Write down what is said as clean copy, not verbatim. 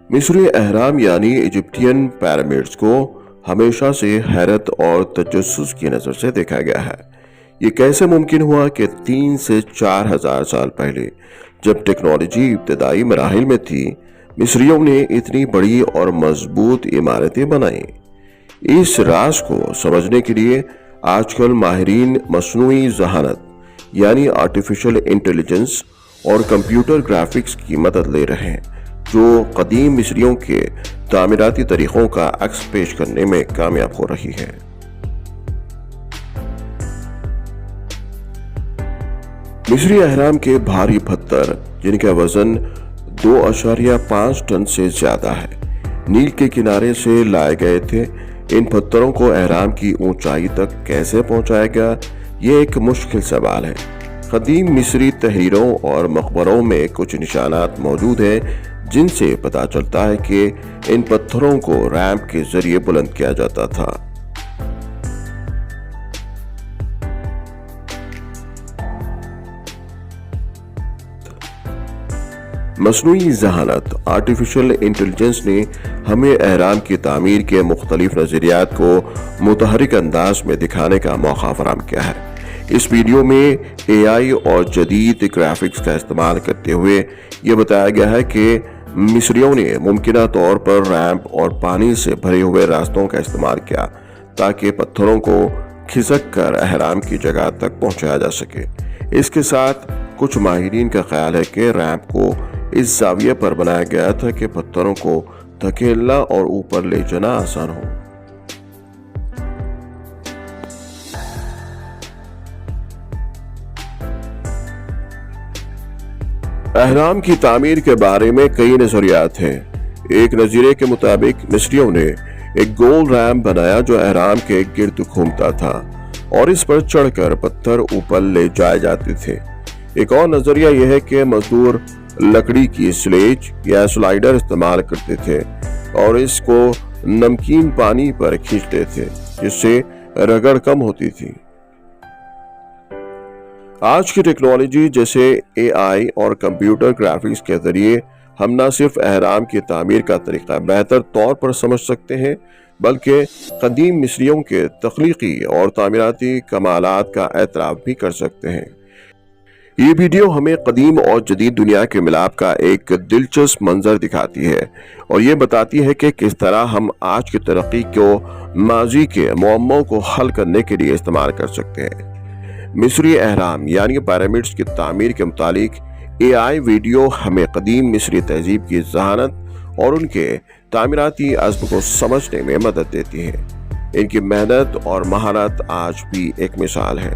مصری اہرام یعنی ایجپٹین پیرامڈز کو ہمیشہ سے حیرت اور تجسس کی نظر سے دیکھا گیا ہے۔ یہ کیسے ممکن ہوا کہ 3 سے 4 ہزار سال پہلے، جب ٹیکنالوجی ابتدائی مراحل میں تھی، مصریوں نے اتنی بڑی اور مضبوط عمارتیں بنائیں؟ اس راز کو سمجھنے کے لیے آج کل ماہرین مصنوعی ذہانت یعنی آرٹیفیشل انٹیلیجنس اور کمپیوٹر گرافکس کی مدد لے رہے ہیں، جو قدیم مصریوں کے تعمیراتی طریقوں کا عکس پیش کرنے میں کامیاب ہو رہی ہے۔ مصری اہرام کے بھاری پتھر، جن کا وزن 2.5 ٹن سے زیادہ ہے، نیل کے کنارے سے لائے گئے تھے۔ ان پتھروں کو اہرام کی اونچائی تک کیسے پہنچایا گیا، یہ ایک مشکل سوال ہے۔ قدیم مصری تحریروں اور مقبروں میں کچھ نشانات موجود ہیں جن سے پتہ چلتا ہے کہ ان پتھروں کو ریمپ کے ذریعے بلند کیا جاتا تھا۔ مصنوعی ذہانت آرٹیفیشل انٹیلیجنس نے ہمیں اہرام کی تعمیر کے مختلف نظریات کو متحرک انداز میں دکھانے کا موقع فراہم کیا ہے۔ اس ویڈیو میں اے آئی اور جدید گرافکس کا استعمال کرتے ہوئے یہ بتایا گیا ہے کہ مصریوں نے ممکنہ طور پر ریمپ اور پانی سے بھرے ہوئے راستوں کا استعمال کیا تاکہ پتھروں کو کھسک کر اہرام کی جگہ تک پہنچایا جا سکے۔ اس کے ساتھ کچھ ماہرین کا خیال ہے کہ ریمپ کو اس زاویے پر بنایا گیا تھا کہ پتھروں کو دھکیلنا اور اوپر لے جانا آسان ہو۔ اہرام کی تعمیر کے بارے میں کئی نظریات ہیں۔ ایک نظریے کے مطابق مصریوں نے ایک گول ریمپ بنایا جو اہرام کے گرد گھومتا تھا اور اس پر چڑھ کر پتھر اوپر لے جائے جاتے تھے۔ ایک اور نظریہ یہ ہے کہ مزدور لکڑی کی سلیج یا سلائیڈر استعمال کرتے تھے اور اس کو نمکین پانی پر کھینچتے تھے جس سے رگڑ کم ہوتی تھی۔ آج کی ٹیکنالوجی جیسے اے آئی اور کمپیوٹر گرافکس کے ذریعے ہم نہ صرف اہرام کی تعمیر کا طریقہ بہتر طور پر سمجھ سکتے ہیں بلکہ قدیم مصریوں کے تخلیقی اور تعمیراتی کمالات کا اعتراف بھی کر سکتے ہیں۔ یہ ویڈیو ہمیں قدیم اور جدید دنیا کے ملاپ کا ایک دلچسپ منظر دکھاتی ہے اور یہ بتاتی ہے کہ کس طرح ہم آج کی ترقی کو ماضی کے معموں کو حل کرنے کے لیے استعمال کر سکتے ہیں۔ مصری اہرام یعنی پیرامڈز کی تعمیر کے متعلق اے آئی ویڈیو ہمیں قدیم مصری تہذیب کی ذہانت اور ان کے تعمیراتی عزم کو سمجھنے میں مدد دیتی ہے۔ ان کی محنت اور مہارت آج بھی ایک مثال ہے۔